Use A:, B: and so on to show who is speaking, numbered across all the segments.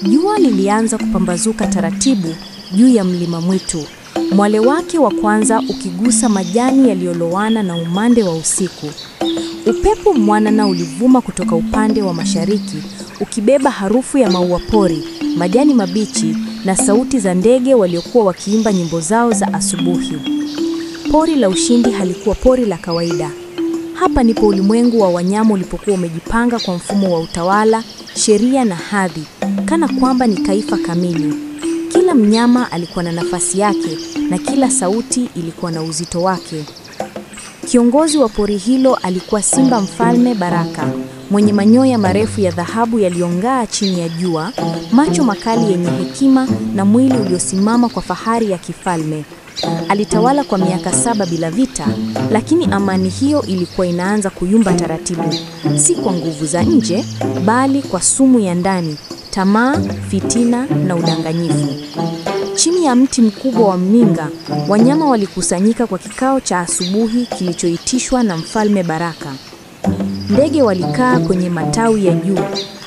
A: Jua lilianza kupambazuka taratibu juu ya mlima mwitu, mwale wake wa kwanza ukigusa majani yaliyolowana na umande wa usiku. Upepo mwanana ulivuma kutoka upande wa mashariki, ukibeba harufu ya maua pori, majani mabichi na sauti za ndege waliokuwa wakiimba nyimbo zao za asubuhi. Pori la Ushindi halikuwa pori la kawaida. Hapa ndipo ulimwengu wa wanyama ulipokuwa umejipanga kwa mfumo wa utawala, sheria na hadhi, kana kwamba ni taifa kamili. Kila mnyama alikuwa na nafasi yake na kila sauti ilikuwa na uzito wake. Kiongozi wa pori hilo alikuwa Simba Mfalme Baraka, mwenye manyoya marefu ya dhahabu yaliyong'aa chini ya jua, macho makali yenye hekima na mwili uliosimama kwa fahari ya kifalme. Alitawala kwa miaka 7 bila vita, lakini amani hiyo ilikuwa inaanza kuyumba taratibu, si kwa nguvu za nje, bali kwa sumu ya ndani, tamaa, fitina na udanganyifu. Chini ya mti mkubwa wa mninga, wanyama walikusanyika kwa kikao cha asubuhi kilichoitishwa na Mfalme Baraka. Ndege walikaa kwenye matawi ya juu,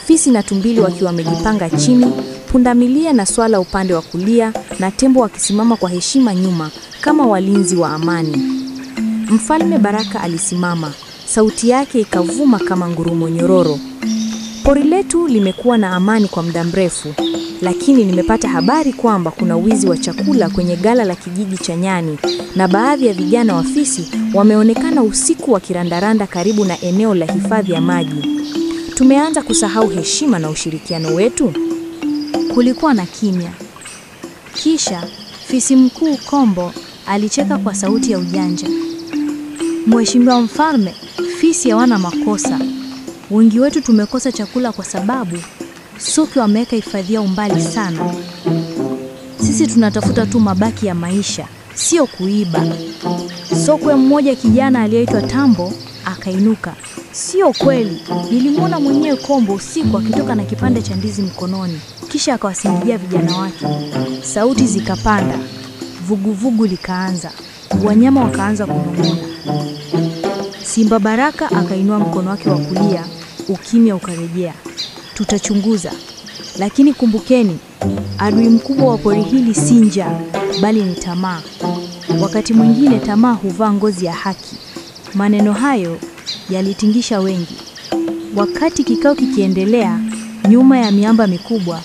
A: fisi na tumbili wakiwa wamejipanga chini, pundamilia na swala upande wa kulia, na tembo wakisimama kwa heshima nyuma kama walinzi wa amani. Mfalme Baraka alisimama, sauti yake ikavuma kama ngurumo nyororo. Pori letu limekuwa na amani kwa muda mrefu, lakini nimepata habari kwamba kuna wizi wa chakula kwenye gala la kijiji cha Nyani, na baadhi ya vijana wa fisi wameonekana usiku wakirandaranda karibu na eneo la hifadhi ya maji. Tumeanza kusahau heshima na ushirikiano wetu.
B: Kulikuwa na kimya. Kisha fisi mkuu Kombo alicheka kwa sauti ya ujanja. Mheshimiwa Mfalme, fisi hawana makosa. Wengi wetu tumekosa chakula kwa sababu Sokwe wameweka hifadhi yao mbali sana. Sisi tunatafuta tu mabaki ya maisha, sio kuiba. Sokwe mmoja kijana aliyeitwa Tambo akainuka. Sio kweli, nilimwona mwenyewe Kombo usiku akitoka na kipande cha ndizi mkononi, kisha akawasindikia vijana wake. Sauti zikapanda, vuguvugu likaanza, wanyama wakaanza kunong'ona. Simba Baraka akainua mkono wake wa kulia, ukimya ukarejea. Tutachunguza, lakini kumbukeni, adui mkubwa wa pori hili si njaa, bali ni tamaa. Wakati mwingine tamaa huvaa ngozi ya haki. Maneno hayo yalitingisha wengi. Wakati kikao kikiendelea, nyuma ya miamba mikubwa,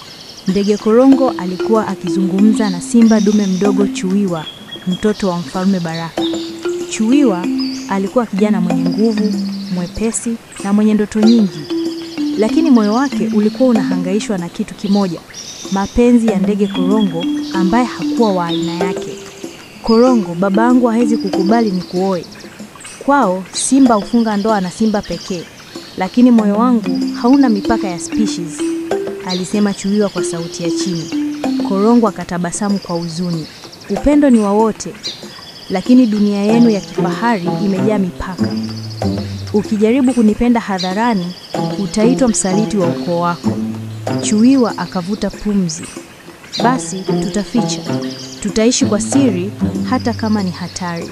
B: ndege korongo alikuwa akizungumza na simba dume mdogo Chuwiwa, mtoto wa Mfalme Baraka. Chuwiwa alikuwa kijana mwenye nguvu, mwepesi na mwenye ndoto nyingi, lakini moyo wake ulikuwa unahangaishwa na kitu kimoja: mapenzi ya ndege korongo ambaye hakuwa wa aina yake. Korongo, babangu hawezi kukubali ni kuoe. Kwao simba hufunga ndoa na simba pekee, lakini moyo wangu hauna mipaka ya species, alisema Chuwiwa kwa sauti ya chini. Korongo akatabasamu kwa huzuni. Upendo ni wa wote, lakini dunia yenu ya kifahari imejaa mipaka. Ukijaribu kunipenda hadharani, utaitwa msaliti wa ukoo wako. Chuwiwa akavuta pumzi. Basi tutaficha, tutaishi kwa siri hata kama ni hatari.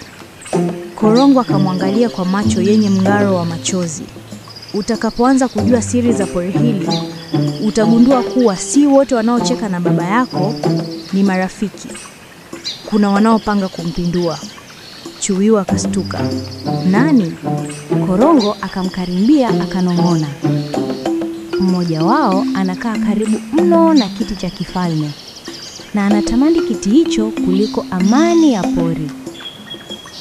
B: Korongo akamwangalia kwa macho yenye mng'aro wa machozi. Utakapoanza kujua siri za pori hili, utagundua kuwa si wote wanaocheka na baba yako ni marafiki. Kuna wanaopanga kumpindua. Chuwiwa akastuka. Nani? Korongo akamkaribia akanong'ona. Mmoja wao anakaa karibu mno na kiti cha kifalme, na anatamani kiti hicho kuliko amani ya pori.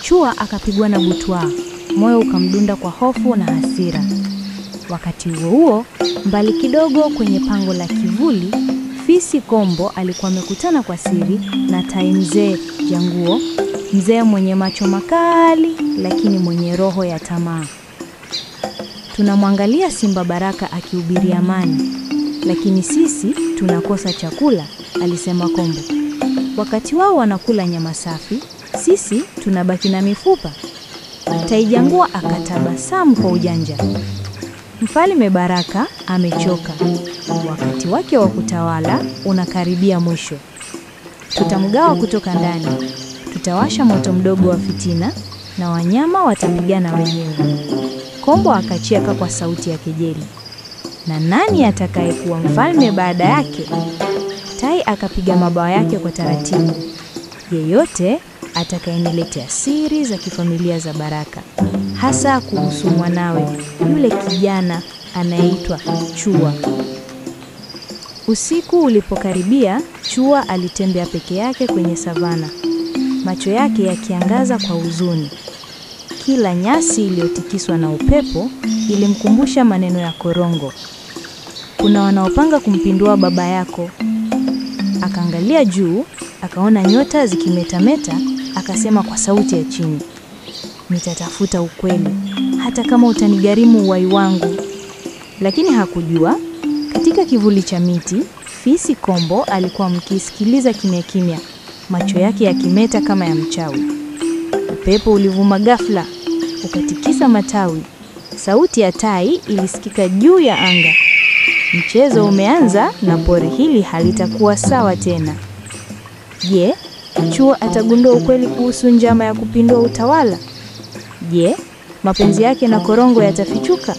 B: Chua akapigwa na butwaa, moyo ukamdunda kwa hofu na hasira. Wakati huo huo, mbali kidogo kwenye pango la kivuli, fisi Kombo alikuwa amekutana kwa siri na tai mzee Janguo, mzee mwenye macho makali lakini mwenye roho ya tamaa. Tunamwangalia Simba Baraka akihubiri amani, lakini sisi tunakosa chakula, alisema Kombo. Wakati wao wanakula nyama safi, sisi tunabaki na mifupa. Tai Janguo akatabasamu kwa ujanja. Mfalme Baraka amechoka. wakati wake wa kutawala unakaribia mwisho. Tutamgawa kutoka ndani, tutawasha moto mdogo wa fitina na wanyama watapigana wenyewe. Kombo akacheka kwa sauti ya kejeli. Na nani atakayekuwa mfalme baada yake? Tai akapiga mabawa yake kwa taratibu. Yeyote atakayeniletea siri za kifamilia za baraka, hasa kuhusu mwanawe, yule kijana anayeitwa Chua. Usiku ulipokaribia, Chua alitembea peke yake kwenye savana, macho yake yakiangaza kwa huzuni. Kila nyasi iliyotikiswa na upepo ilimkumbusha maneno ya korongo. Kuna wanaopanga kumpindua baba yako. Akaangalia juu, akaona nyota zikimetameta, akasema kwa sauti ya chini, nitatafuta ukweli, hata kama utanigharimu uhai wangu. Lakini hakujua, katika kivuli cha miti, fisi Kombo alikuwa mkisikiliza kimya kimya, macho yake yakimeta kama ya mchawi. Upepo ulivuma ghafla, ukatikisa matawi. Sauti ya tai ilisikika juu ya anga. Mchezo umeanza na pori hili halitakuwa sawa tena. Je, Chua atagundua ukweli kuhusu njama ya kupindua utawala? Je, mapenzi yake na korongo yatafichuka?